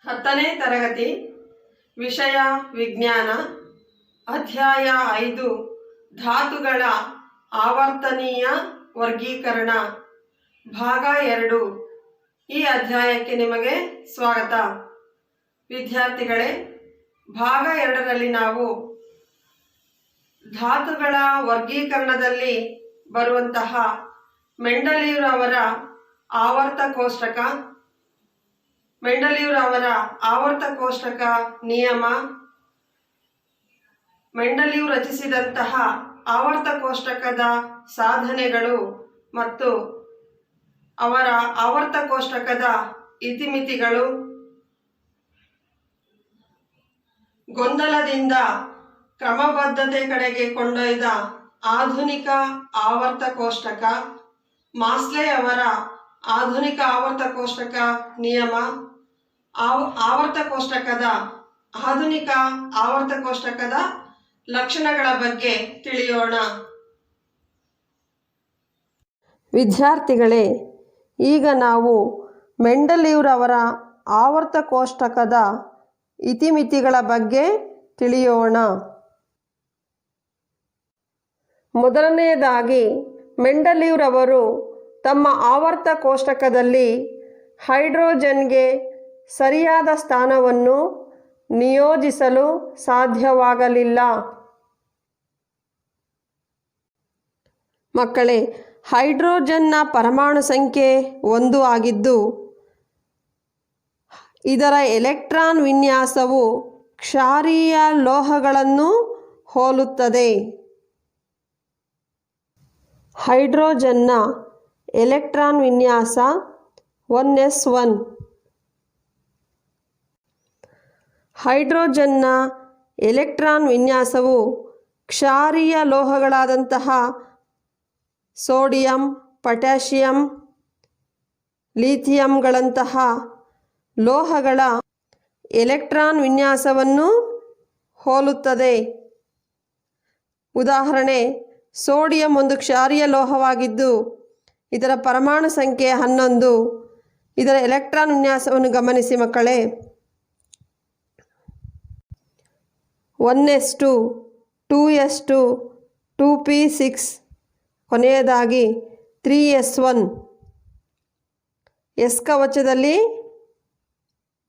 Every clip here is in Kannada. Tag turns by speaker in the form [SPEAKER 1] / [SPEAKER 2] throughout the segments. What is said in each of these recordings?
[SPEAKER 1] 10ನೇ ತರಗತಿ ವಿಷಯ ವಿಜ್ಞಾನ ಅಧ್ಯಾಯ 5 ಧಾತುಗಳ ಆವರ್ತನೀಯ ವರ್ಗೀಕರಣ ಭಾಗ 2 ಈ ಅಧ್ಯಾಯಕ್ಕೆ ನಿಮಗೆ ಸ್ವಾಗತ ವಿದ್ಯಾರ್ಥಿಗಳೇ. ಭಾಗ 2ರಲ್ಲಿ ನಾವು ಧಾತುಗಳ ವರ್ಗೀಕರಣದಲ್ಲಿ ಬರುವಂತಹ ಮೆಂಡಲೀವ್ರವರ ಆವರ್ತ ಕೋಷ್ಟಕ, ಮೆಂಡಲೀವ್ರವರ ಆವರ್ತ ಕೋಷ್ಟಕ ನಿಯಮ, ಮೆಂಡಲೀವ್ ರಚಿಸಿದಂತಹ ಆವರ್ತ ಕೋಷ್ಟಕದ ಸಾಧನೆಗಳು ಮತ್ತು ಅವರ ಆವರ್ತ ಕೋಷ್ಟಕದ ಇತಿಮಿತಿಗಳು, ಗೊಂದಲದಿಂದ ಕ್ರಮಬದ್ಧತೆ ಕಡೆಗೆ ಕೊಂಡೊಯ್ದ ಆಧುನಿಕ ಆವರ್ತ ಕೋಷ್ಟಕ, ಮಾಸ್ಲೆ ಅವರ ಆಧುನಿಕ ಆವರ್ತ ಕೋಷ್ಟಕ ನಿಯಮ, ಆವರ್ತ ಕೋಷ್ಟಕದ ಆಧುನಿಕ ಆವರ್ತ ಕೋಷ್ಟಕದ ಲಕ್ಷಣಗಳ ಬಗ್ಗೆ ತಿಳಿಯೋಣ. ವಿದ್ಯಾರ್ಥಿಗಳೇ, ಈಗ ನಾವು ಮೆಂಡಲೀವ್ರವರ ಆವರ್ತ ಕೋಷ್ಟಕದ ಇತಿಮಿತಿಗಳ ಬಗ್ಗೆ ತಿಳಿಯೋಣ. ಮೊದಲನೆಯದಾಗಿ, ಮೆಂಡಲೀವ್ರವರು ತಮ್ಮ ಆವರ್ತ ಕೋಷ್ಟಕದಲ್ಲಿ ಹೈಡ್ರೋಜನ್ಗೆ ಸರಿಯಾದ ಸ್ಥಾನವನ್ನು ನಿಯೋಜಿಸಲು ಸಾಧ್ಯವಾಗಲಿಲ್ಲ. ಮಕ್ಕಳೇ, ಹೈಡ್ರೋಜನ್ನ ಪರಮಾಣು ಸಂಖ್ಯೆ 1 ಆಗಿದ್ದು ಇದರ ಎಲೆಕ್ಟ್ರಾನ್ ವಿನ್ಯಾಸವು ಕ್ಷಾರೀಯ ಲೋಹಗಳನ್ನು ಹೋಲುತ್ತದೆ. ಹೈಡ್ರೋಜನ್ನ ಎಲೆಕ್ಟ್ರಾನ್ ವಿನ್ಯಾಸ 1s1. ಹೈಡ್ರೋಜನ್ನ ಎಲೆಕ್ಟ್ರಾನ್ ವಿನ್ಯಾಸವು ಕ್ಷಾರೀಯ ಲೋಹಗಳಾದಂತಹ ಸೋಡಿಯಂ, ಪೊಟ್ಯಾಷಿಯಂ, ಲಿಥಿಯಂಗಳಂತಹ ಲೋಹಗಳ ಎಲೆಕ್ಟ್ರಾನ್ ವಿನ್ಯಾಸವನ್ನು ಹೋಲುತ್ತದೆ. ಉದಾಹರಣೆ, ಸೋಡಿಯಂ ಒಂದು ಕ್ಷಾರೀಯ ಲೋಹವಾಗಿದ್ದು ಇದರ ಪರಮಾಣು ಸಂಖ್ಯೆ 11. ಇದರ ಎಲೆಕ್ಟ್ರಾನ್ ವಿನ್ಯಾಸವನ್ನು ಗಮನಿಸಿ ಮಕ್ಕಳೇ. 1s2, 2s2, 2p6, ಕೊನೆಯದಾಗಿ 3s1. ಎಸ್ ಕವಚದಲ್ಲಿ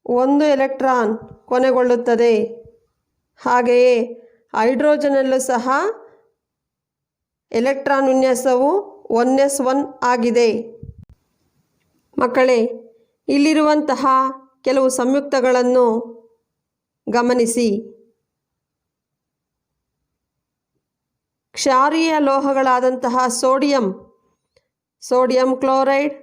[SPEAKER 1] 1 ಎಲೆಕ್ಟ್ರಾನ್ ಕೊನೆಗೊಳ್ಳುತ್ತದೆ. ಹಾಗೆಯೇ ಹೈಡ್ರೋಜನಲ್ಲೂ ಸಹ ಎಲೆಕ್ಟ್ರಾನ್ ವಿನ್ಯಾಸವು 1s1 ಆಗಿದೆ. ಮಕ್ಕಳೇ, ಇಲ್ಲಿರುವಂತಹ ಕೆಲವು ಸಂಯುಕ್ತಗಳನ್ನು ಗಮನಿಸಿ. ಕ್ಷಾರೀಯ ಲೋಹಗಳಾದಂತಹ ಸೋಡಿಯಂ ಕ್ಲೋರೈಡ್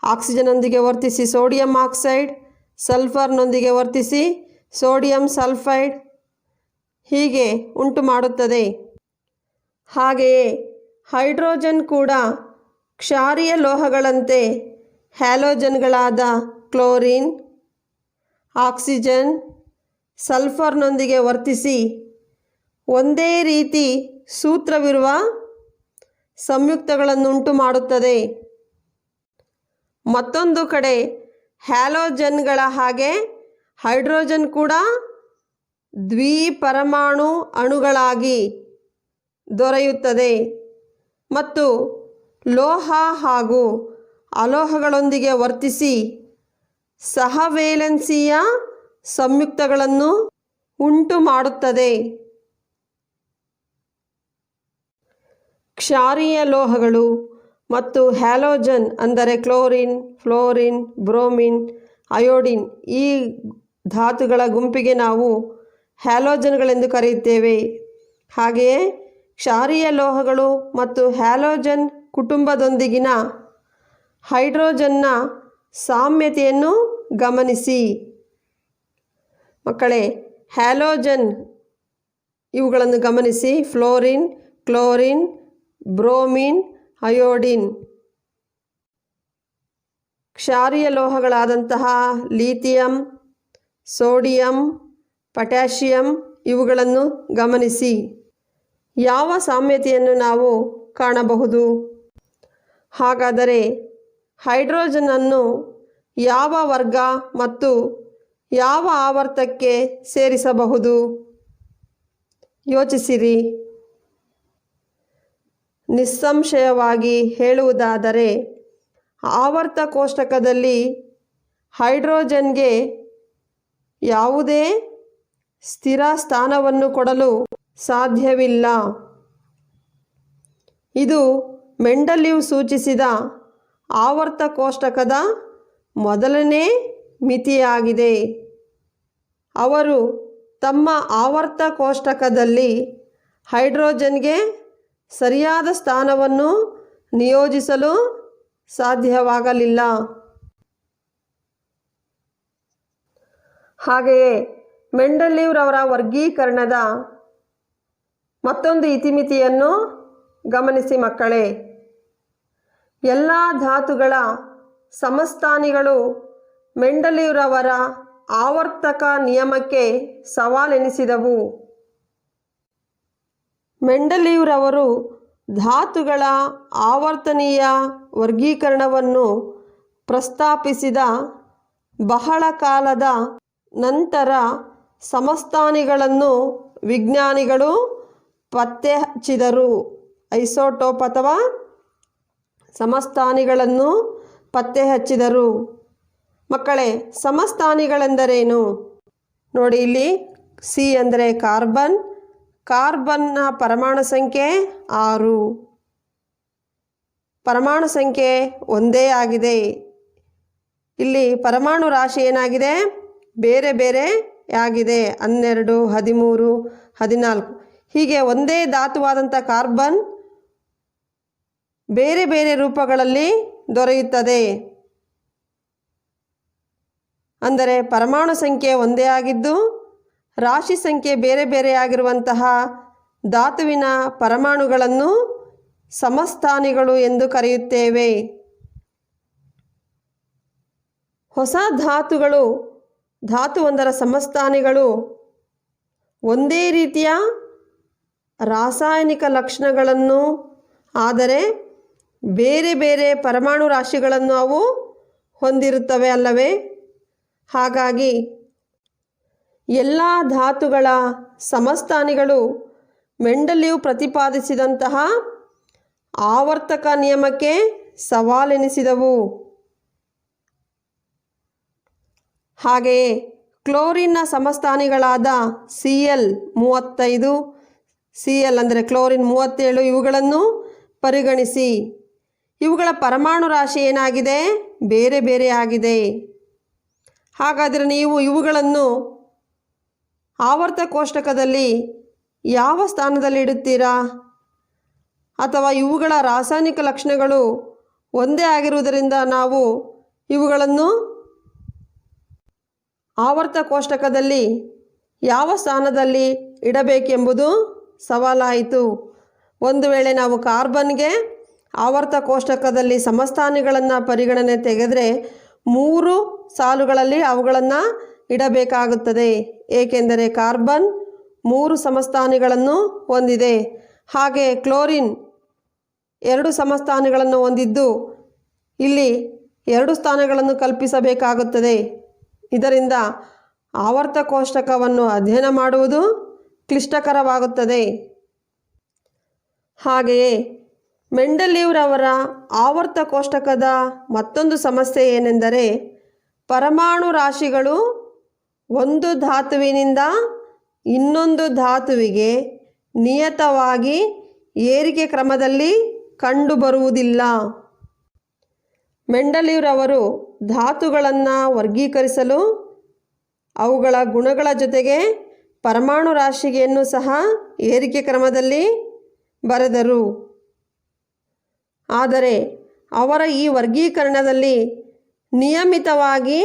[SPEAKER 1] ಆಕ್ಸಿಜನ್ನೊಂದಿಗೆ ವರ್ತಿಸಿ ಸೋಡಿಯಂ ಆಕ್ಸೈಡ್, ಸಲ್ಫರ್ನೊಂದಿಗೆ ವರ್ತಿಸಿ ಸೋಡಿಯಂ ಸಲ್ಫೈಡ್ ಹೀಗೆ ಉಂಟು ಮಾಡುತ್ತದೆ. ಹಾಗೆಯೇ ಹೈಡ್ರೋಜನ್ ಕೂಡ ಕ್ಷಾರೀಯ ಲೋಹಗಳಂತೆ ಹ್ಯಾಲೋಜನ್ಗಳಾದ ಕ್ಲೋರಿನ್, ಆಕ್ಸಿಜನ್, ಸಲ್ಫರ್ನೊಂದಿಗೆ ವರ್ತಿಸಿ ಒಂದೇ ರೀತಿ ಸೂತ್ರವಿರುವ ಸಂಯುಕ್ತಗಳನ್ನುಂಟು ಮಾಡುತ್ತದೆ. ಮತ್ತೊಂದು ಕಡೆ ಹ್ಯಾಲೋಜನ್ಗಳ ಹಾಗೆ ಹೈಡ್ರೋಜನ್ ಕೂಡ ದ್ವಿಪರಮಾಣು ಅಣುಗಳಾಗಿ ದೊರೆಯುತ್ತದೆ ಮತ್ತು ಲೋಹ ಹಾಗೂ ಅಲೋಹಗಳೊಂದಿಗೆ ವರ್ತಿಸಿ ಸಹವೇಲೆನ್ಸಿಯ ಸಂಯುಕ್ತಗಳನ್ನು ಉಂಟು ಮಾಡುತ್ತದೆ. ಕ್ಷಾರೀಯ ಲೋಹಗಳು ಮತ್ತು ಹ್ಯಾಲೋಜನ್ ಅಂದರೆ ಕ್ಲೋರಿನ್, ಫ್ಲೋರಿನ್, ಬ್ರೋಮಿನ್, ಅಯೋಡಿನ್ ಈ ಧಾತುಗಳ ಗುಂಪಿಗೆ ನಾವು ಹ್ಯಾಲೋಜನ್ಗಳೆಂದು ಕರೆಯುತ್ತೇವೆ. ಹಾಗೆಯೇ ಕ್ಷಾರೀಯ ಲೋಹಗಳು ಮತ್ತು ಹ್ಯಾಲೋಜನ್ ಕುಟುಂಬದೊಂದಿಗಿನ ಹೈಡ್ರೋಜನ್ನ ಸಾಮ್ಯತೆಯನ್ನು ಗಮನಿಸಿ. ಮಕ್ಕಳೇ, ಹ್ಯಾಲೋಜನ್ ಇವುಗಳನ್ನು ಗಮನಿಸಿ. Fluorine, chlorine, bromine, iodine. ಕ್ಷಾರೀಯ ಲೋಹಗಳಾದಂತಹ ಲಿಥಿಯಂ, ಸೋಡಿಯಂ, ಪೊಟ್ಯಾಷಿಯಂ ಇವುಗಳನ್ನು ಗಮನಿಸಿ. ಯಾವ ಸಾಮ್ಯತೆಯನ್ನು ನಾವು ಕಾಣಬಹುದು? ಹಾಗಾದರೆ ಹೈಡ್ರೋಜನನ್ನು ಯಾವ ವರ್ಗ ಮತ್ತು ಯಾವ ಆವರ್ತಕ್ಕೆ ಸೇರಿಸಬಹುದು? ಯೋಚಿಸಿರಿ. ನಿಸ್ಸಂಶಯವಾಗಿ ಹೇಳುವುದಾದರೆ ಆವರ್ತ ಕೋಷ್ಟಕದಲ್ಲಿ ಹೈಡ್ರೋಜನ್ಗೆ ಯಾವುದೇ ಸ್ಥಿರ ಸ್ಥಾನವನ್ನು ಕೊಡಲು ಸಾಧ್ಯವಿಲ್ಲ. ಇದು ಮೆಂಡಲೀವ್ ಸೂಚಿಸಿದ ಆವರ್ತ ಕೋಷ್ಟಕದ ಮೊದಲನೇ ಮಿತಿಯಾಗಿದೆ. ಅವರು ತಮ್ಮ ಆವರ್ತ ಕೋಷ್ಟಕದಲ್ಲಿ ಹೈಡ್ರೋಜನ್ಗೆ ಸರಿಯಾದ ಸ್ಥಾನವನ್ನು ನಿಯೋಜಿಸಲು ಸಾಧ್ಯವಾಗಲಿಲ್ಲ. ಹಾಗೆಯೇ ಮೆಂಡಲೀವ್ರವರ ವರ್ಗೀಕರಣದ ಮತ್ತೊಂದು ಇತಿಮಿತಿಯನ್ನು ಗಮನಿಸಿ ಮಕ್ಕಳೇ. ಎಲ್ಲ ಧಾತುಗಳ ಸಮಸ್ಥಾನಿಗಳು ಮೆಂಡಲೀವ್ರವರ ಆವರ್ತಕ ನಿಯಮಕ್ಕೆ ಸವಾಲೆನಿಸಿದವು. ಮೆಂಡಲೀವ್ರವರು ಧಾತುಗಳ ಆವರ್ತನೀಯ ವರ್ಗೀಕರಣವನ್ನು ಪ್ರಸ್ತಾಪಿಸಿದ ಬಹಳ ಕಾಲದ ನಂತರ ಸಮಸ್ಥಾನಿಗಳನ್ನು ವಿಜ್ಞಾನಿಗಳು ಪತ್ತೆ ಹಚ್ಚಿದರು. ಐಸೋಟೋಪ್ ಅಥವಾ ಸಮಸ್ಥಾನಿಗಳನ್ನು ಪತ್ತೆ ಹಚ್ಚಿದರು. ಮಕ್ಕಳೇ, ಸಮಸ್ಥಾನಿಗಳೆಂದರೇನು? ನೋಡಿ, ಇಲ್ಲಿ ಸಿ ಅಂದರೆ ಕಾರ್ಬನ್. ಕಾರ್ಬನ್ನ ಪರಮಾಣು ಸಂಖ್ಯೆ 6. ಪರಮಾಣು ಸಂಖ್ಯೆ ಒಂದೇ ಆಗಿದೆ. ಇಲ್ಲಿ ಪರಮಾಣು ರಾಶಿ ಏನಾಗಿದೆ? ಬೇರೆ ಬೇರೆ ಆಗಿದೆ. 12, 13, 14 ಹೀಗೆ ಒಂದೇ ಧಾತುವಾದಂಥ ಕಾರ್ಬನ್ ಬೇರೆ ಬೇರೆ ರೂಪಗಳಲ್ಲಿ ದೊರೆಯುತ್ತದೆ. ಅಂದರೆ ಪರಮಾಣು ಸಂಖ್ಯೆ ಒಂದೇ ಆಗಿದ್ದು ರಾಶಿ ಸಂಖ್ಯೆ ಬೇರೆ ಬೇರೆಯಾಗಿರುವಂತಹ ಧಾತುವಿನ ಪರಮಾಣುಗಳನ್ನು ಸಮಸ್ಥಾನಿಗಳು ಎಂದು ಕರೆಯುತ್ತೇವೆ. ಹೊಸ ಧಾತುವೊಂದರ ಸಮಸ್ಥಾನಿಗಳು ಒಂದೇ ರೀತಿಯ ರಾಸಾಯನಿಕ ಲಕ್ಷಣಗಳನ್ನು, ಆದರೆ ಬೇರೆ ಬೇರೆ ಪರಮಾಣು ರಾಶಿಗಳನ್ನು ಅವು ಹೊಂದಿರುತ್ತವೆ ಅಲ್ಲವೇ? ಹಾಗಾಗಿ ಎಲ್ಲ ಧಾತುಗಳ ಸಮಸ್ಥಾನಿಗಳು ಮೆಂಡಲೀವ್ ಪ್ರತಿಪಾದಿಸಿದಂತಹ ಆವರ್ತಕ ನಿಯಮಕ್ಕೆ ಸವಾಲೆನಿಸಿದವು. ಹಾಗೆಯೇ ಕ್ಲೋರಿನ್ನ ಸಮಸ್ಥಾನಿಗಳಾದ Cl35, Cl ಅಂದರೆ ಕ್ಲೋರಿನ್ 37 ಇವುಗಳನ್ನು ಪರಿಗಣಿಸಿ. ಇವುಗಳ ಪರಮಾಣು ರಾಶಿ ಏನಾಗಿದೆ? ಬೇರೆ ಬೇರೆ ಆಗಿದೆ. ಹಾಗಾದರೆ ನೀವು ಇವುಗಳನ್ನು ಆವರ್ತ ಕೋಷ್ಟಕದಲ್ಲಿ ಯಾವ ಸ್ಥಾನದಲ್ಲಿ ಇಡುತ್ತೀರಾ? ಅಥವಾ ಇವುಗಳ ರಾಸಾಯನಿಕ ಲಕ್ಷಣಗಳು ಒಂದೇ ಆಗಿರುವುದರಿಂದ ನಾವು ಇವುಗಳನ್ನು ಆವರ್ತ ಕೋಷ್ಟಕದಲ್ಲಿ ಯಾವ ಸ್ಥಾನದಲ್ಲಿ ಇಡಬೇಕೆಂಬುದು ಸವಾಲಾಯಿತು. ಒಂದು ವೇಳೆ ನಾವು ಕಾರ್ಬನ್ಗೆ ಆವರ್ತ ಕೋಷ್ಟಕದಲ್ಲಿ ಸಮಸ್ಥಾನಿಗಳನ್ನು ಪರಿಗಣನೆ ತೆಗೆದರೆ 3 ಸಾಲುಗಳಲ್ಲಿ ಅವುಗಳನ್ನು ಇಡಬೇಕಾಗುತ್ತದೆ. ಏಕೆಂದರೆ ಕಾರ್ಬನ್ 3 ಸಮಸ್ಥಾನಿಗಳನ್ನು ಹೊಂದಿದೆ. ಹಾಗೆ ಕ್ಲೋರಿನ್ 2 ಸಮಸ್ಥಾನಿಗಳನ್ನು ಹೊಂದಿದ್ದು ಇಲ್ಲಿ 2 ಸ್ಥಾನಗಳನ್ನು ಕಲ್ಪಿಸಬೇಕಾಗುತ್ತದೆ. ಇದರಿಂದ ಆವರ್ತ ಕೋಷ್ಟಕವನ್ನು ಅಧ್ಯಯನ ಮಾಡುವುದು ಕ್ಲಿಷ್ಟಕರವಾಗುತ್ತದೆ. ಹಾಗೆಯೇ ಮೆಂಡಲೀವ್ರವರ ಆವರ್ತ ಕೋಷ್ಟಕದ ಮತ್ತೊಂದು ಸಮಸ್ಯೆ ಏನೆಂದರೆ ಪರಮಾಣು ರಾಶಿಗಳು ಒಂದು ಧಾತುವಿನಿಂದ ಇನ್ನೊಂದು ಧಾತುವಿಗೆ ನಿಯತವಾಗಿ ಏರಿಕೆ ಕ್ರಮದಲ್ಲಿ ಕಂಡುಬರುವುದಿಲ್ಲ. ಮೆಂಡಲೀವ್ರವರು ಧಾತುಗಳನ್ನು ವರ್ಗೀಕರಿಸಲು ಅವುಗಳ ಗುಣಗಳ ಜೊತೆಗೆ ಪರಮಾಣು ರಾಶಿಯನ್ನು ಸಹ ಏರಿಕೆ ಕ್ರಮದಲ್ಲಿ ಬರೆದರು. ಆದರೆ ಅವರ ಈ ವರ್ಗೀಕರಣದಲ್ಲಿ ನಿಯಮಿತವಾಗಿ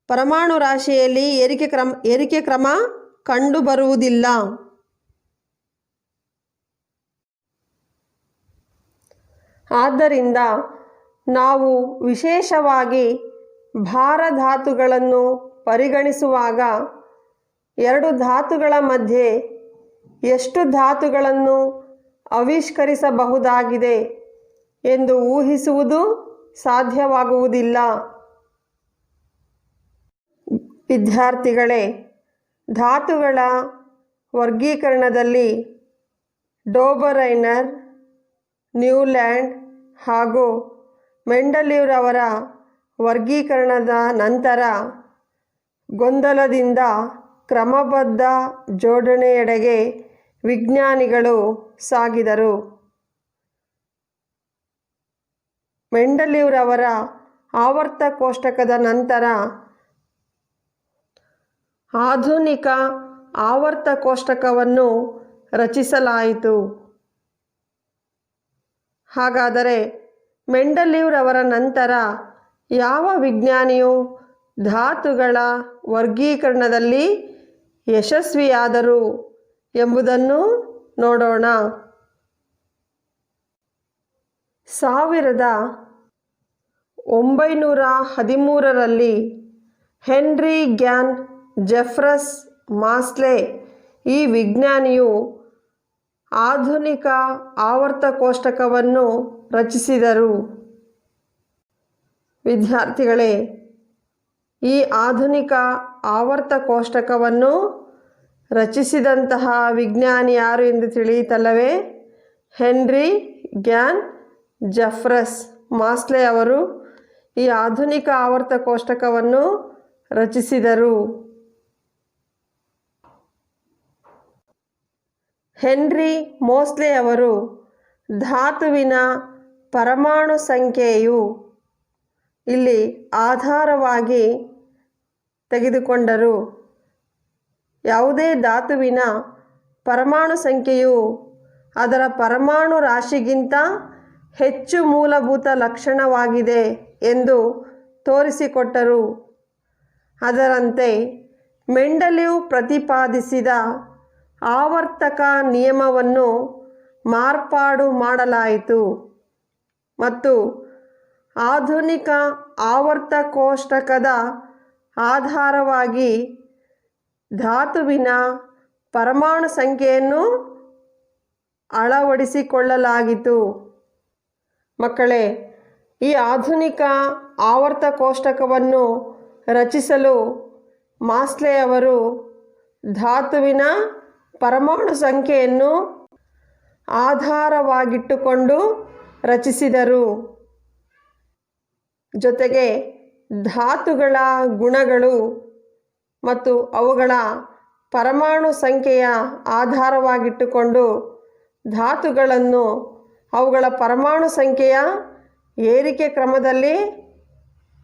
[SPEAKER 1] ಪರಮಾಣು ರಾಶಿಯಲ್ಲಿ ಏರಿಕೆ ಕ್ರಮ ಕಂಡುಬರುವುದಿಲ್ಲ. ಆದ್ದರಿಂದ ನಾವು ವಿಶೇಷವಾಗಿ ಭಾರ ಧಾತುಗಳನ್ನು ಪರಿಗಣಿಸುವಾಗ 2 ಧಾತುಗಳ ಮಧ್ಯೆ ಎಷ್ಟು ಧಾತುಗಳನ್ನು ಆವಿಷ್ಕರಿಸಬಹುದಾಗಿದೆ ಎಂದು ಊಹಿಸುವುದು ಸಾಧ್ಯವಾಗುವುದಿಲ್ಲ. ವಿದ್ಯಾರ್ಥಿಗಳೇ, ಧಾತುಗಳ ವರ್ಗೀಕರಣದಲ್ಲಿ ಡೋಬರೈನರ್, ನ್ಯೂಲ್ಯಾಂಡ್ ಹಾಗೂ ಮೆಂಡಲೀವ್ರವರ ವರ್ಗೀಕರಣದ ನಂತರ ಗೊಂದಲದಿಂದ ಕ್ರಮಬದ್ಧ ಜೋಡಣೆಯೆಡೆಗೆ ವಿಜ್ಞಾನಿಗಳು ಸಾಗಿದರು. ಮೆಂಡಲೀವ್ರವರ ಆವರ್ತ ಕೋಷ್ಟಕದ ನಂತರ ಆಧುನಿಕ ಆವರ್ತ ಕೋಷ್ಟಕವನ್ನು ರಚಿಸಲಾಯಿತು. ಹಾಗಾದರೆ ಮೆಂಡಲೀವ್ರವರ ನಂತರ ಯಾವ ವಿಜ್ಞಾನಿಯು ಧಾತುಗಳ ವರ್ಗೀಕರಣದಲ್ಲಿ ಯಶಸ್ವಿಯಾದರು ಎಂಬುದನ್ನು ನೋಡೋಣ. 1913ರಲ್ಲಿ ಹೆನ್ರಿ ಗ್ಯಾನ್ ಜೆಫ್ರಸ್ ಮಾಸ್ಲೆ ಈ ವಿಜ್ಞಾನಿಯು ಆಧುನಿಕ ಆವರ್ತ ಕೋಷ್ಟಕವನ್ನು ರಚಿಸಿದರು. ವಿದ್ಯಾರ್ಥಿಗಳೇ, ಈ ಆಧುನಿಕ ಆವರ್ತ ಕೋಷ್ಟಕವನ್ನು ರಚಿಸಿದಂತಹ ವಿಜ್ಞಾನಿ ಯಾರು ಎಂದು ತಿಳಿಯಿತಲ್ಲವೇ? ಹೆನ್ರಿ ಗ್ಯಾನ್ ಜೆಫ್ರಸ್ ಮಾಸ್ಲೆ ಅವರು ಈ ಆಧುನಿಕ ಆವರ್ತ ಕೋಷ್ಟಕವನ್ನು ರಚಿಸಿದರು. ಹೆನ್ರಿ ಮೋಸ್ಲೆ ಅವರು ಧಾತುವಿನ ಪರಮಾಣು ಸಂಖ್ಯೆಯು ಇಲ್ಲಿ ಆಧಾರವಾಗಿ ತೆಗೆದುಕೊಂಡರು. ಯಾವುದೇ ಧಾತುವಿನ ಪರಮಾಣು ಸಂಖ್ಯೆಯು ಅದರ ಪರಮಾಣು ರಾಶಿಗಿಂತ ಹೆಚ್ಚು ಮೂಲಭೂತ ಲಕ್ಷಣವಾಗಿದೆ ಎಂದು ತೋರಿಸಿಕೊಟ್ಟರು. ಅದರಂತೆ ಮೆಂಡಲೀವ್ ಪ್ರತಿಪಾದಿಸಿದ ಆವರ್ತಕ ನಿಯಮವನ್ನು ಮಾರ್ಪಾಡು ಮಾಡಲಾಯಿತು ಮತ್ತು ಆಧುನಿಕ ಆವರ್ತ ಕೋಷ್ಟಕದ ಆಧಾರವಾಗಿ ಧಾತುವಿನ ಪರಮಾಣು ಸಂಖ್ಯೆಯನ್ನು ಅಳವಡಿಸಿಕೊಳ್ಳಲಾಗಿತು. ಮಕ್ಕಳೇ, ಈ ಆಧುನಿಕ ಆವರ್ತ ಕೋಷ್ಟಕವನ್ನು ರಚಿಸಲು ಮಾಸ್ಲೆ ಅವರು ಧಾತುವಿನ ಪರಮಾಣು ಸಂಖ್ಯೆಯನ್ನು ಆಧಾರವಾಗಿಟ್ಟುಕೊಂಡು ರಚಿಸಿದರು. ಜೊತೆಗೆ ಧಾತುಗಳ ಗುಣಗಳು ಮತ್ತು ಅವುಗಳ ಪರಮಾಣು ಸಂಖ್ಯೆಯ ಆಧಾರವಾಗಿಟ್ಟುಕೊಂಡು ಧಾತುಗಳನ್ನು ಅವುಗಳ ಪರಮಾಣು ಸಂಖ್ಯೆಯ ಏರಿಕೆ ಕ್ರಮದಲ್ಲಿ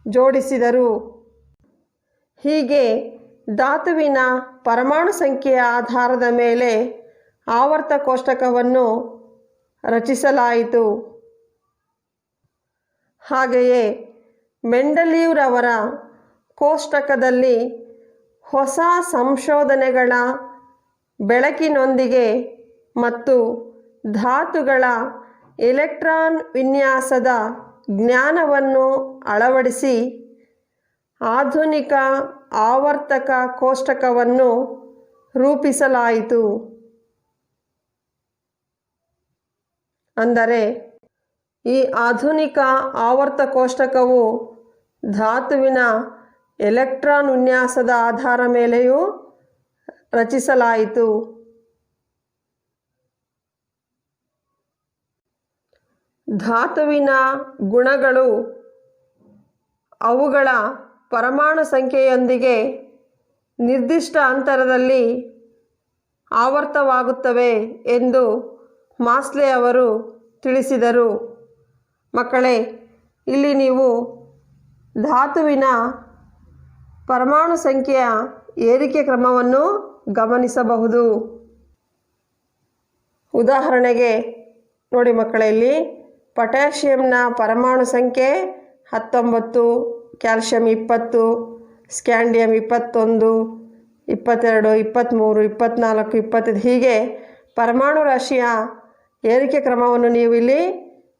[SPEAKER 1] ಜೋಡಿಸಿದರು. ಹೀಗೆ ಧಾತುವಿನ ಪರಮಾಣು ಸಂಖ್ಯೆಯ ಆಧಾರದ ಮೇಲೆ ಆವರ್ತ ಕೋಷ್ಟಕವನ್ನು ರಚಿಸಲಾಯಿತು. ಹಾಗೆಯೇ ಮೆಂಡಲೀವ್ರವರ ಕೋಷ್ಟಕದಲ್ಲಿ ಹೊಸ ಸಂಶೋಧನೆಗಳ ಬೆಳಕಿನೊಂದಿಗೆ ಮತ್ತು ಧಾತುಗಳ ಎಲೆಕ್ಟ್ರಾನ್ ವಿನ್ಯಾಸದ ಜ್ಞಾನವನ್ನು ಅಳವಡಿಸಿ ಆಧುನಿಕ ಆವರ್ತಕ ಕೋಷ್ಟಕವನ್ನು ರೂಪಿಸಲಾಯಿತು. ಅಂದರೆ ಈ ಆಧುನಿಕ ಆವರ್ತ ಕೋಷ್ಟಕವು ಧಾತುವಿನ ಎಲೆಕ್ಟ್ರಾನ್ ವಿನ್ಯಾಸದ ಆಧಾರ ಮೇಲೆಯೂ ರಚಿಸಲಾಯಿತು. ಧಾತುವಿನ ಗುಣಗಳು ಅವುಗಳ ಪರಮಾಣು ಸಂಖ್ಯೆಯೊಂದಿಗೆ ನಿರ್ದಿಷ್ಟ ಅಂತರದಲ್ಲಿ ಆವರ್ತವಾಗುತ್ತವೆ ಎಂದು ಮಾಸ್ಲೆ ಅವರು ತಿಳಿಸಿದರು. ಮಕ್ಕಳೇ, ಇಲ್ಲಿ ನೀವು ಧಾತುವಿನ ಪರಮಾಣು ಸಂಖ್ಯೆಯ ಏರಿಕೆ ಕ್ರಮವನ್ನು ಗಮನಿಸಬಹುದು. ಉದಾಹರಣೆಗೆ ನೋಡಿ ಮಕ್ಕಳೇ, ಇಲ್ಲಿ ಪೊಟ್ಯಾಷಿಯಂನ ಪರಮಾಣು ಸಂಖ್ಯೆ 19, ಕ್ಯಾಲ್ಶಿಯಂ 20, ಸ್ಕ್ಯಾಂಡಿಯಂ 21, 22, 23, 24, 25 ಹೀಗೆ ಪರಮಾಣು ರಾಶಿಯ ಏರಿಕೆ ಕ್ರಮವನ್ನು ನೀವು ಇಲ್ಲಿ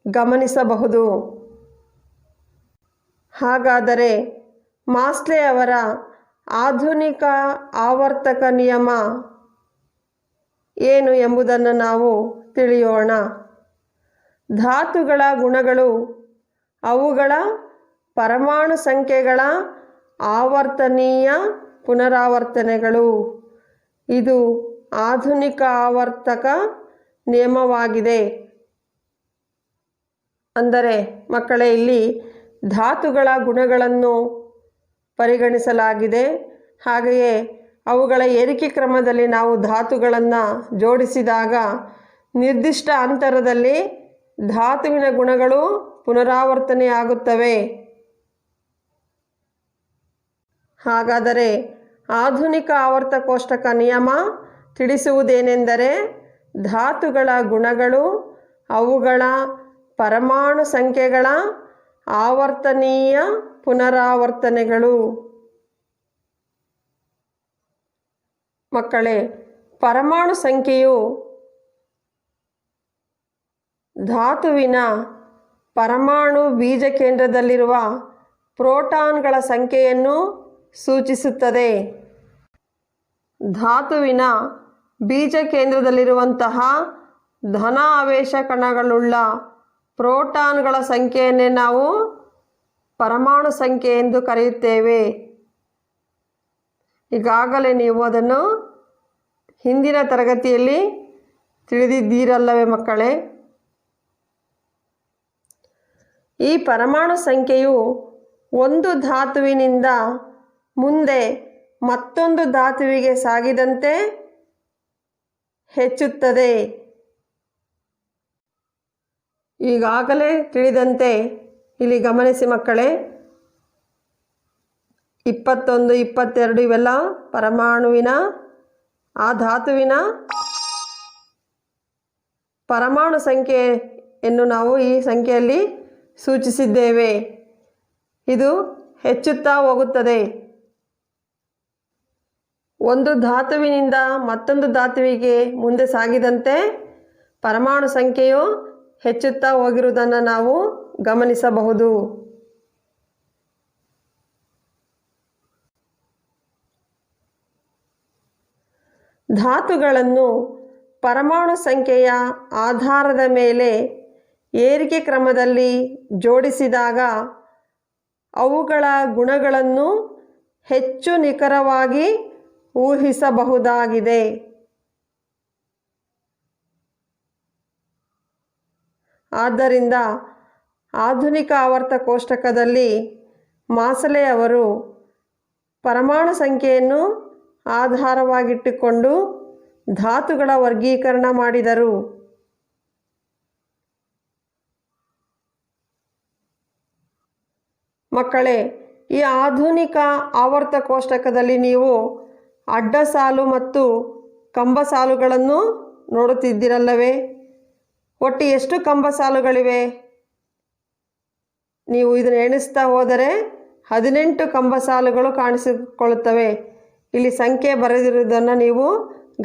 [SPEAKER 1] ಗಮನಿಸಬಹುದು. ಹಾಗಾದರೆ ಮಾಸ್ಲೆ ಅವರ ಆಧುನಿಕ ಆವರ್ತಕ ನಿಯಮ ಏನು ಎಂಬುದನ್ನು ನಾವು ತಿಳಿಯೋಣ. ಧಾತುಗಳ ಗುಣಗಳು ಅವುಗಳ ಪರಮಾಣು ಸಂಖ್ಯೆಗಳ ಆವರ್ತನೀಯ ಪುನರಾವರ್ತನೆಗಳು. ಇದು ಆಧುನಿಕ ಆವರ್ತಕ ನಿಯಮವಾಗಿದೆ. ಅಂದರೆ ಮಕ್ಕಳೇ, ಇಲ್ಲಿ ಧಾತುಗಳ ಗುಣಗಳನ್ನು ಪರಿಗಣಿಸಲಾಗಿದೆ. ಹಾಗೆಯೇ ಅವುಗಳ ಏರಿಕೆ ಕ್ರಮದಲ್ಲಿ ನಾವು ಧಾತುಗಳನ್ನು ಜೋಡಿಸಿದಾಗ ನಿರ್ದಿಷ್ಟ ಅಂತರದಲ್ಲಿ ಧಾತುವಿನ ಗುಣಗಳು ಪುನರಾವರ್ತನೆಯಾಗುತ್ತವೆ. ಹಾಗಾದರೆ ಆಧುನಿಕ ಆವರ್ತ ಕೋಷ್ಟಕ ನಿಯಮ ತಿಳಿಸುವುದೇನೆಂದರೆ, ಧಾತುಗಳ ಗುಣಗಳು ಅವುಗಳ ಪರಮಾಣು ಸಂಖ್ಯೆಗಳ ಆವರ್ತನೀಯ ಪುನರಾವರ್ತನೆಗಳು. ಮಕ್ಕಳೇ, ಪರಮಾಣು ಸಂಖ್ಯೆಯು ಧಾತುವಿನ ಪರಮಾಣು ಬೀಜ ಕೇಂದ್ರದಲ್ಲಿರುವ ಪ್ರೋಟಾನ್ಗಳ ಸಂಖ್ಯೆಯನ್ನು ಸೂಚಿಸುತ್ತದೆ. ಧಾತುವಿನ ಬೀಜ ಕೇಂದ್ರದಲ್ಲಿರುವಂತಹ ಧನ ಆವೇಶ ಕಣಗಳುಳ್ಳ ಪ್ರೋಟಾನ್ಗಳ ಸಂಖ್ಯೆಯನ್ನೇ ನಾವು ಪರಮಾಣು ಸಂಖ್ಯೆ ಎಂದು ಕರೆಯುತ್ತೇವೆ. ಈಗಾಗಲೇ ನೀವು ಅದನ್ನು ಹಿಂದಿನ ತರಗತಿಯಲ್ಲಿ ತಿಳಿದಿದ್ದೀರಲ್ಲವೇ ಮಕ್ಕಳೇ? ಈ ಪರಮಾಣು ಸಂಖ್ಯೆಯು ಒಂದು ಧಾತುವಿನಿಂದ ಮುಂದೆ ಮತ್ತೊಂದು ಧಾತುವಿಗೆ ಸಾಗಿದಂತೆ ಹೆಚ್ಚುತ್ತದೆ. ಈಗಾಗಲೇ ತಿಳಿದಂತೆ ಇಲ್ಲಿ ಗಮನಿಸಿ ಮಕ್ಕಳೇ, 21, 22 ಇವೆಲ್ಲ ಪರಮಾಣುವಿನ ಆ ಧಾತುವಿನ ಪರಮಾಣು ಸಂಖ್ಯೆಯನ್ನು ನಾವು ಈ ಸಂಖ್ಯೆಯಲ್ಲಿ ಸೂಚಿಸಿದ್ದೇವೆ. ಇದು ಹೆಚ್ಚುತ್ತಾ ಹೋಗುತ್ತದೆ. ಒಂದು ಧಾತುವಿನಿಂದ ಮತ್ತೊಂದು ಧಾತುವಿಗೆ ಮುಂದೆ ಸಾಗಿದಂತೆ ಪರಮಾಣು ಸಂಖ್ಯೆಯು ಹೆಚ್ಚುತ್ತಾ ಹೋಗಿರುವುದನ್ನು ನಾವು ಗಮನಿಸಬಹುದು. ಧಾತುಗಳನ್ನು ಪರಮಾಣು ಸಂಖ್ಯೆಯ ಆಧಾರದ ಮೇಲೆ ಏರಿಕೆ ಕ್ರಮದಲ್ಲಿ ಜೋಡಿಸಿದಾಗ ಅವುಗಳ ಗುಣಗಳನ್ನು ಹೆಚ್ಚು ನಿಖರವಾಗಿ ಊಹಿಸಬಹುದಾಗಿದೆ. ಆದ್ದರಿಂದ ಆಧುನಿಕ ಆವರ್ತ ಕೋಷ್ಟಕದಲ್ಲಿ ಮಾಸಲೆ ಅವರು ಪರಮಾಣು ಸಂಖ್ಯೆಯನ್ನು ಆಧಾರವಾಗಿಟ್ಟುಕೊಂಡು ಧಾತುಗಳ ವರ್ಗೀಕರಣ ಮಾಡಿದರು. ಮಕ್ಕಳೇ, ಈ ಆಧುನಿಕ ಆವರ್ತ ಕೋಷ್ಟಕದಲ್ಲಿ ನೀವು ಅಡ್ಡ ಸಾಲು ಮತ್ತು ಕಂಬ ಸಾಲುಗಳನ್ನು ನೋಡುತ್ತಿದ್ದೀರಲ್ಲವೇ? ಒಟ್ಟು ಎಷ್ಟು ಕಂಬ ಸಾಲುಗಳಿವೆ? ನೀವು ಇದನ್ನು ಎಣಿಸ್ತಾ ಹೋದರೆ 18 ಕಂಬ ಸಾಲುಗಳು ಕಾಣಿಸಿಕೊಳ್ಳುತ್ತವೆ. ಇಲ್ಲಿ ಸಂಖ್ಯೆ ಬರೆದಿರುವುದನ್ನು ನೀವು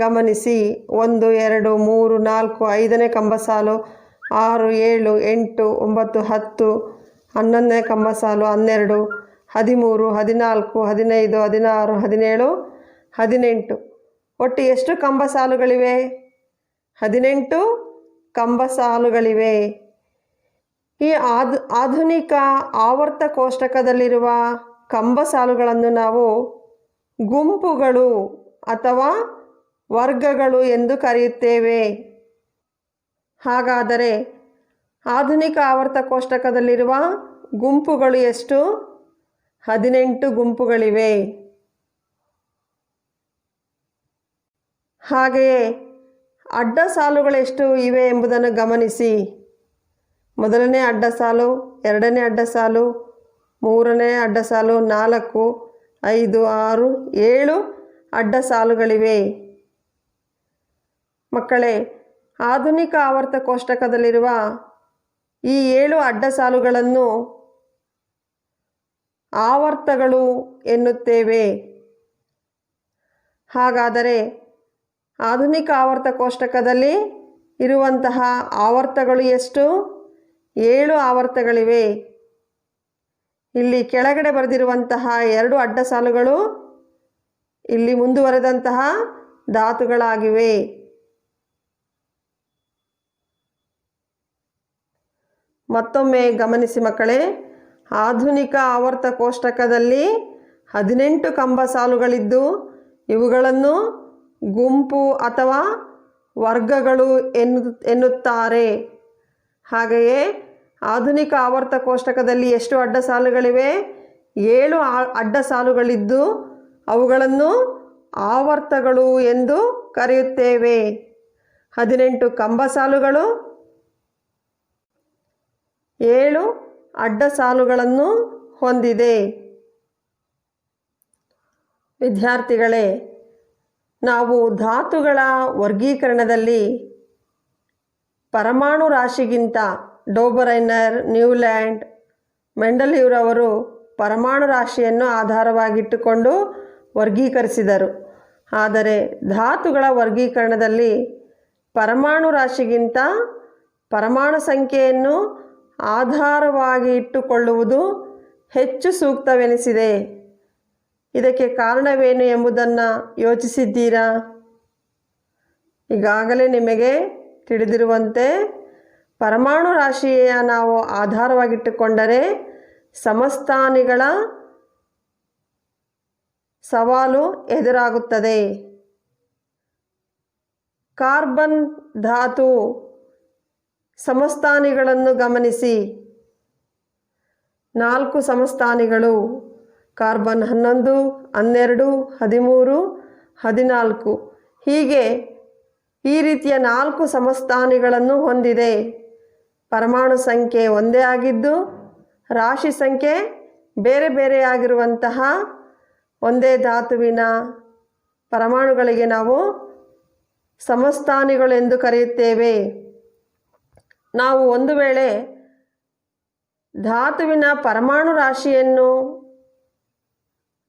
[SPEAKER 1] ಗಮನಿಸಿ. 1, 2, 3, 4, 5ನೇ ಕಂಬ ಸಾಲು, 6, 7, 8, 9, 10, 11ನೇ ಕಂಬ ಸಾಲು, 12, 13, 14, 15, 16, 17, 18. ಒಟ್ಟು ಎಷ್ಟು ಕಂಬ ಸಾಲುಗಳಿವೆ? 18 ಕಂಬ ಸಾಲುಗಳಿವೆ. ಈ ಆಧುನಿಕ ಆವರ್ತ ಕೋಷ್ಟಕದಲ್ಲಿರುವ ಕಂಬ ಸಾಲುಗಳನ್ನು ನಾವು ಗುಂಪುಗಳು ಅಥವಾ ವರ್ಗಗಳು ಎಂದು ಕರೆಯುತ್ತೇವೆ. ಹಾಗಾದರೆ ಆಧುನಿಕ ಆವರ್ತ ಕೋಷ್ಟಕದಲ್ಲಿರುವ ಗುಂಪುಗಳು ಎಷ್ಟು? 18 ಗುಂಪುಗಳಿವೆ. ಹಾಗೆಯೇ ಅಡ್ಡ ಸಾಲುಗಳೆಷ್ಟು ಇವೆ ಎಂಬುದನ್ನು ಗಮನಿಸಿ. ಮೊದಲನೇ ಅಡ್ಡ ಸಾಲು, ಎರಡನೇ ಅಡ್ಡ ಸಾಲು, ಮೂರನೇ ಅಡ್ಡ ಸಾಲು, 4, 5, 6, 7 ಅಡ್ಡ ಸಾಲುಗಳಿವೆ. ಮಕ್ಕಳೇ, ಆಧುನಿಕ ಆವರ್ತ ಕೋಷ್ಟಕದಲ್ಲಿರುವ ಈ 7 ಅಡ್ಡ ಸಾಲುಗಳನ್ನು ಆವರ್ತಗಳು ಎನ್ನುತ್ತೇವೆ. ಹಾಗಾದರೆ ಆಧುನಿಕ ಆವರ್ತ ಕೋಷ್ಟಕದಲ್ಲಿ ಇರುವಂತಹ ಆವರ್ತಗಳು ಎಷ್ಟು? 7 ಆವರ್ತಗಳಿವೆ. ಇಲ್ಲಿ ಕೆಳಗಡೆ ಬರೆದಿರುವಂತಹ 2 ಅಡ್ಡ ಸಾಲುಗಳು ಇಲ್ಲಿ ಮುಂದುವರೆದಂತಹ ಧಾತುಗಳಾಗಿವೆ. ಮತ್ತೊಮ್ಮೆ ಗಮನಿಸಿ ಮಕ್ಕಳೇ, ಆಧುನಿಕ ಆವರ್ತ ಕೋಷ್ಟಕದಲ್ಲಿ 18 ಕಂಬ ಸಾಲುಗಳಿದ್ದು ಇವುಗಳನ್ನು ಗುಂಪು ಅಥವಾ ವರ್ಗಗಳು ಎನ್ನುತ್ತಾರೆ. ಹಾಗೆಯೇ ಆಧುನಿಕ ಆವರ್ತ ಕೋಷ್ಟಕದಲ್ಲಿ ಎಷ್ಟು ಅಡ್ಡ ಸಾಲುಗಳಿವೆ? 7 ಅಡ್ಡ ಸಾಲುಗಳಿದ್ದು ಅವುಗಳನ್ನು ಆವರ್ತಗಳು ಎಂದು ಕರೆಯುತ್ತೇವೆ. 18 ಕಂಬ ಸಾಲುಗಳು 7 ಅಡ್ಡ ಸಾಲುಗಳನ್ನು ಹೊಂದಿದೆ. ವಿದ್ಯಾರ್ಥಿಗಳೇ, ನಾವು ಧಾತುಗಳ ವರ್ಗೀಕರಣದಲ್ಲಿ ಪರಮಾಣು ರಾಶಿಗಿಂತ ಡೋಬರೈನರ್, ನ್ಯೂಲ್ಯಾಂಡ್, ಮೆಂಡಲೀವ್ರವರು ಪರಮಾಣು ರಾಶಿಯನ್ನು ಆಧಾರವಾಗಿಟ್ಟುಕೊಂಡು ವರ್ಗೀಕರಿಸಿದರು. ಆದರೆ ಧಾತುಗಳ ವರ್ಗೀಕರಣದಲ್ಲಿ ಪರಮಾಣು ರಾಶಿಗಿಂತ ಪರಮಾಣು ಸಂಖ್ಯೆಯನ್ನು ಆಧಾರವಾಗಿ ಇಟ್ಟುಕೊಳ್ಳುವುದು ಹೆಚ್ಚು ಸೂಕ್ತವೆನಿಸಿದೆ. ಇದಕ್ಕೆ ಕಾರಣವೇನು ಎಂಬುದನ್ನು ಯೋಚಿಸಿದ್ದೀರಾ? ಈಗಾಗಲೇ ನಿಮಗೆ ತಿಳಿದಿರುವಂತೆ ಪರಮಾಣು ರಾಶಿಯ ನಾವು ಆಧಾರವಾಗಿಟ್ಟುಕೊಂಡರೆ ಸಮಸ್ಥಾನಿಗಳ ಸವಾಲು ಎದುರಾಗುತ್ತದೆ. ಕಾರ್ಬನ್ ಧಾತು ಸಮಸ್ಥಾನಿಗಳನ್ನು ಗಮನಿಸಿ. 4 ಸಮಸ್ಥಾನಿಗಳು ಕಾರ್ಬನ್ 11, 12, 13, 14 ಹೀಗೆ ಈ ರೀತಿಯ 4 ಸಮಸ್ಥಾನಿಗಳನ್ನು ಹೊಂದಿದೆ. ಪರಮಾಣು ಸಂಖ್ಯೆ ಒಂದೇ ಆಗಿದ್ದು ರಾಶಿ ಸಂಖ್ಯೆ ಬೇರೆ ಬೇರೆಯಾಗಿರುವಂತಹ ಒಂದೇ ಧಾತುವಿನ ಪರಮಾಣುಗಳಿಗೆ ನಾವು ಸಮಸ್ಥಾನಿಗಳು ಎಂದು ಕರೆಯುತ್ತೇವೆ. ನಾವು ಒಂದು ವೇಳೆ ಧಾತುವಿನ ಪರಮಾಣು ರಾಶಿಯನ್ನು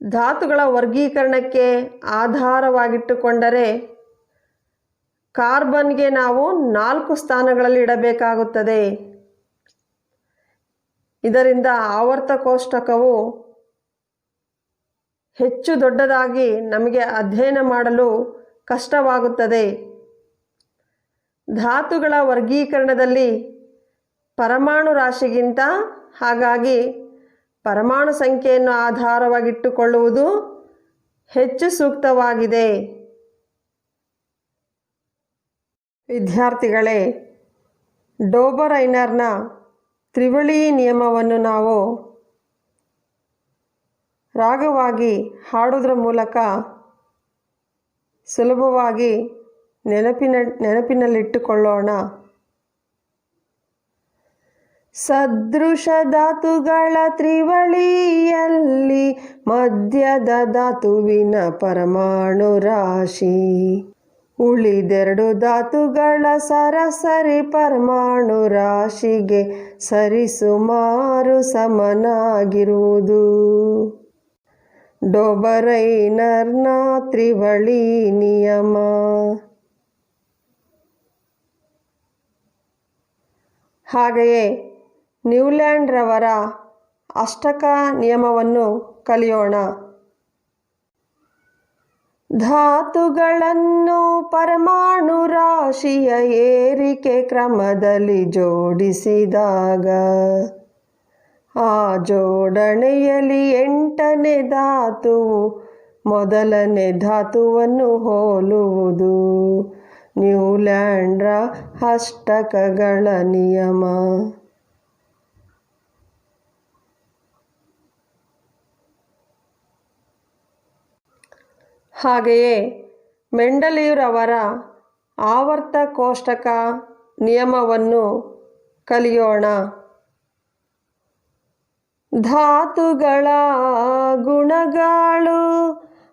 [SPEAKER 1] ಧಾತುಗಳ ವರ್ಗೀಕರಣಕ್ಕೆ ಆಧಾರವಾಗಿಟ್ಟುಕೊಂಡರೆ ಕಾರ್ಬನ್ಗೆ ನಾವು 4 ಸ್ಥಾನಗಳಲ್ಲಿ ಇಡಬೇಕಾಗುತ್ತದೆ. ಇದರಿಂದ ಆವರ್ತ ಕೋಷ್ಟಕವು ಹೆಚ್ಚು ದೊಡ್ಡದಾಗಿ ನಮಗೆ ಅಧ್ಯಯನ ಮಾಡಲು ಕಷ್ಟವಾಗುತ್ತದೆ. ಧಾತುಗಳ ವರ್ಗೀಕರಣದಲ್ಲಿ ಪರಮಾಣು ರಾಶಿಗಿಂತ ಹಾಗಾಗಿ ಪರಮಾಣು ಸಂಖ್ಯೆಯನ್ನು ಆಧಾರವಾಗಿಟ್ಟುಕೊಳ್ಳುವುದು ಹೆಚ್ಚು ಸೂಕ್ತವಾಗಿದೆ. ವಿದ್ಯಾರ್ಥಿಗಳೇ, ಡೋಬರೈನರ್ನ ತ್ರಿವಳಿ ನಿಯಮವನ್ನು ನಾವು ರಾಗವಾಗಿ ಹಾಡುವುದರ ಮೂಲಕ ಸುಲಭವಾಗಿ ನೆನಪಿನಲ್ಲಿಟ್ಟುಕೊಳ್ಳೋಣ. ಸದೃಶ ಧಾತುಗಳ ತ್ರಿವಳಿಯಲ್ಲಿ ಮಧ್ಯದ ಧಾತುವಿನ ಪರಮಾಣು ರಾಶಿ ಉಳಿದೆರಡು ಧಾತುಗಳ ಸರಾಸರಿ ಪರಮಾಣು ರಾಶಿಗೆ ಸರಿಸುಮಾರು ಸಮನಾಗಿರುವುದು ಡೋಬರೈನರ್ನ ತ್ರಿವಳಿ ನಿಯಮ. ಹಾಗೆಯೇ ನ್ಯೂಲ್ಯಾಂಡ್ರವರ ಅಷ್ಟಕ ನಿಯಮವನ್ನು ಕಲಿಯೋಣ. ಧಾತುಗಳನ್ನು ಪರಮಾಣು ರಾಶಿಯ ಏರಿಕೆ ಕ್ರಮದಲ್ಲಿ ಜೋಡಿಸಿದಾಗ ಆ ಜೋಡಣೆಯಲ್ಲಿ 8ನೇ ಧಾತುವು ಮೊದಲನೇ ಧಾತುವನ್ನು ಹೋಲುವುದು ನ್ಯೂಲ್ಯಾಂಡ್ರ ಅಷ್ಟಕಗಳ ನಿಯಮ. ಹಾಗೆಯೇ ಮೆಂಡಲೀವ್ರವರ ಆವರ್ತ ಕೋಷ್ಟಕ ನಿಯಮವನ್ನು ಕಲಿಯೋಣ. ಧಾತುಗಳ ಗುಣಗಳು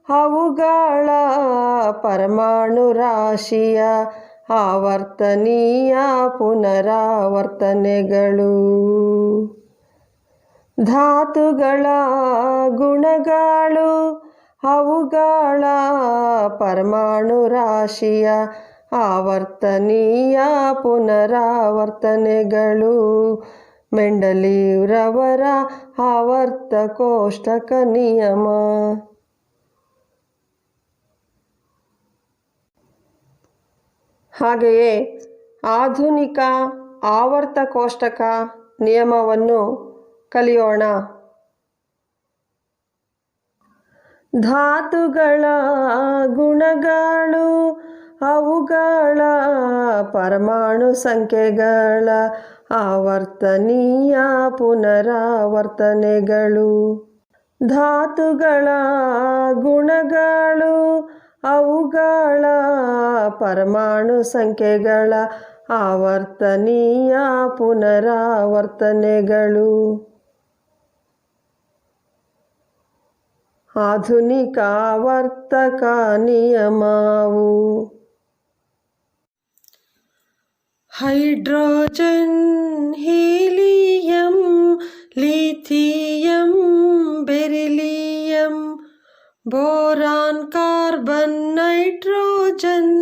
[SPEAKER 1] ಅವುಗಳ ಪರಮಾಣು ರಾಶಿಯ ಆವರ್ತನೀಯ ಪುನರಾವರ್ತನೆಗಳು. ಧಾತುಗಳ ಗುಣಗಳು ಅವುಗಳ ಪರಮಾಣು ರಾಶಿಯ ಆವರ್ತನೀಯ ಪುನರಾವರ್ತನೆಗಳು. ಮೆಂಡಲೀವ್ರವರ ಆವರ್ತ ಕೋಷ್ಟಕ ನಿಯಮ. ಹಾಗೆಯೇ ಆಧುನಿಕ ಆವರ್ತ ಕೋಷ್ಟಕ ನಿಯಮವನ್ನು ಕಲಿಯೋಣ. ಧಾತುಗಳ ಗುಣಗಳು ಅವುಗಳ ಪರಮಾಣು ಸಂಖ್ಯೆಗಳ ಆವರ್ತನೀಯ ಪುನರಾವರ್ತನೆಗಳು. ಧಾತುಗಳ ಗುಣಗಳು ಅವುಗಳ ಪರಮಾಣು ಸಂಖ್ಯೆಗಳ ಆವರ್ತನೀಯ ಪುನರಾವರ್ತನೆಗಳು. ಆಧುನಿಕ ಆವರ್ತಕ ನಿಯಮವು hydrogen, helium, lithium, beryllium, boron, carbon, nitrogen,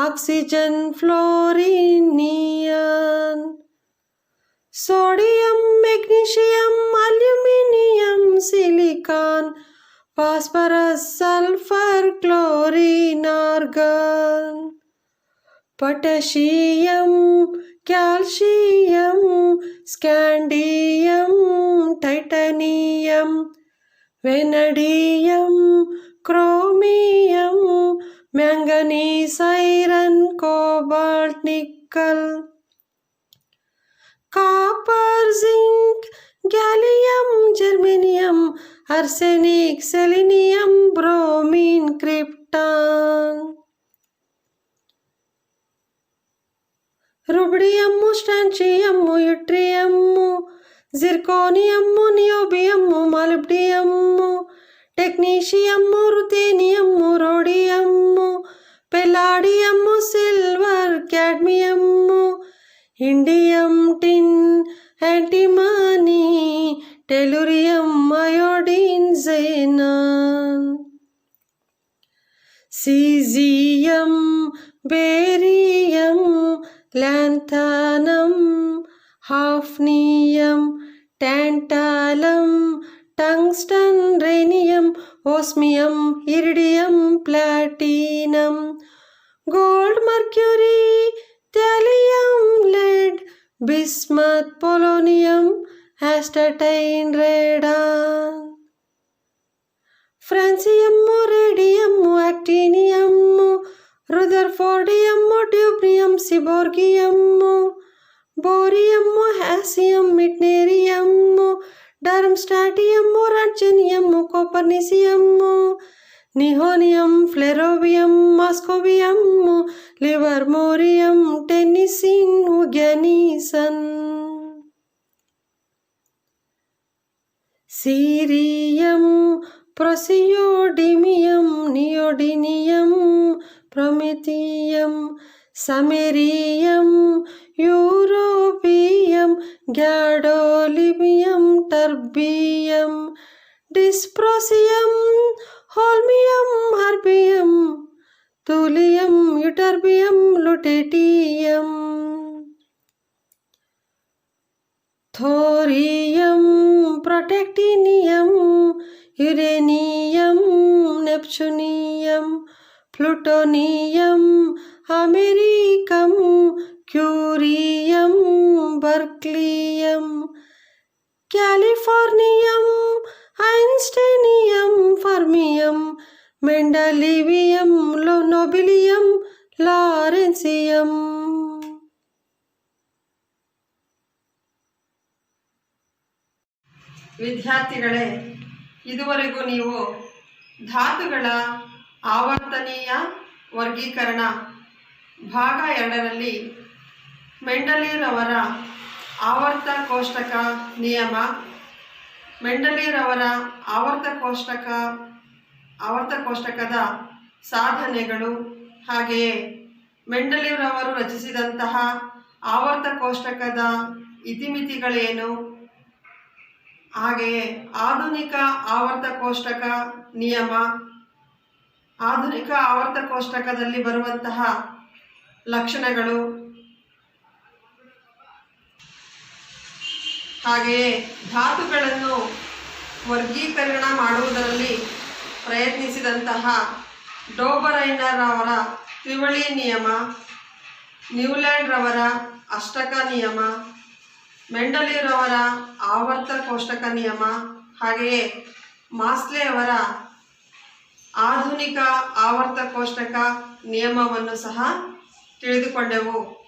[SPEAKER 1] oxygen, fluorine, neon, sodium, magnesium, aluminium, silicon, phosphorus, sulphur, chlorine, argon, potassium, calcium, scandium, titanium, vanadium, chromium, manganese, iron, cobalt, nickel, copper, zinc, gallium, germanium, arsenic, selenium, bromine, krypton, rubidium, strontium, yttrium, zirconium, niobium, molybdenum, technetium, ruthenium, rhodium, palladium, silver, cadmium, indium, tin, antimony, tellurium, iodine, xenon, caesium, barium, lanthanum, hafnium, tantalum, tungsten, rhenium, osmium, iridium, platinum, gold, Mercury, ಥ್ಯಾಲಿಯಂ, lead, bismuth, polonium, astatine, radon, francium, radium, actinium, rutherfordium, dubnium, seaborgium, bohrium, hassium, meitnerium, darmstadtium, roentgenium, copernicium, nihonium, flerovium, moscovium, livermorium, tennessine, oganesson, cerium, praseodymium, neodymium, promethium, samarium, europium, gadolinium, terbium, dysprosium, holmium, erbium, thulium, ytterbium, lutetium, thorium, protactinium, uranium, neptunium, plutonium, americium, curium, berkelium, californium, einsteinium, fermium, mendelevium, nobelium, lawrencium. ವಿದ್ಯಾರ್ಥಿಗಳೇ, ಇದುವರೆಗೂ ನೀವು ಧಾತುಗಳ ಆವರ್ತನೀಯ ವರ್ಗೀಕರಣ ಭಾಗ 2ರಲ್ಲಿ ಮೆಂಡಲೀರವರ ಆವರ್ತ ಕೋಷ್ಟಕ ನಿಯಮ, ಮೆಂಡಲೀರವರ ಆವರ್ತ ಕೋಷ್ಟಕದ ಸಾಧನೆಗಳು, ಹಾಗೆಯೇ ಮೆಂಡಲೀರವರು ರಚಿಸಿದಂತಹ ಆವರ್ತ ಕೋಷ್ಟಕದ ಇತಿಮಿತಿಗಳೇನು, ಹಾಗೆಯೇ ಆಧುನಿಕ ಆವರ್ತ ಕೋಷ್ಟಕ ನಿಯಮ, ಆಧುನಿಕ ಆವರ್ತ ಕೋಷ್ಟಕದಲ್ಲಿ ಬರುವಂತಹ ಲಕ್ಷಣಗಳು, ಹಾಗೆಯೇ ಧಾತುಗಳನ್ನು ವರ್ಗೀಕರಣ ಮಾಡುವುದರಲ್ಲಿ ಪ್ರಯತ್ನಿಸಿದಂತಹ ಡೋಬರೈನರ್ ಅವರ ತ್ರಿವಳಿ ನಿಯಮ, ನ್ಯೂಲ್ಯಾಂಡ್ ರವರ ಅಷ್ಟಕ ನಿಯಮ, ಮೆಂಡಲೀರವರ ಆವರ್ತ ಕೋಷ್ಟಕ ನಿಯಮ, ಹಾಗೆಯೇ ಮಾಸ್ಲೆ ಅವರ ಆಧುನಿಕ ಆವರ್ತ ಕೋಷ್ಟಕ ನಿಯಮವನ್ನು ಸಹ ತಿಳಿದುಕೊಂಡೆವು.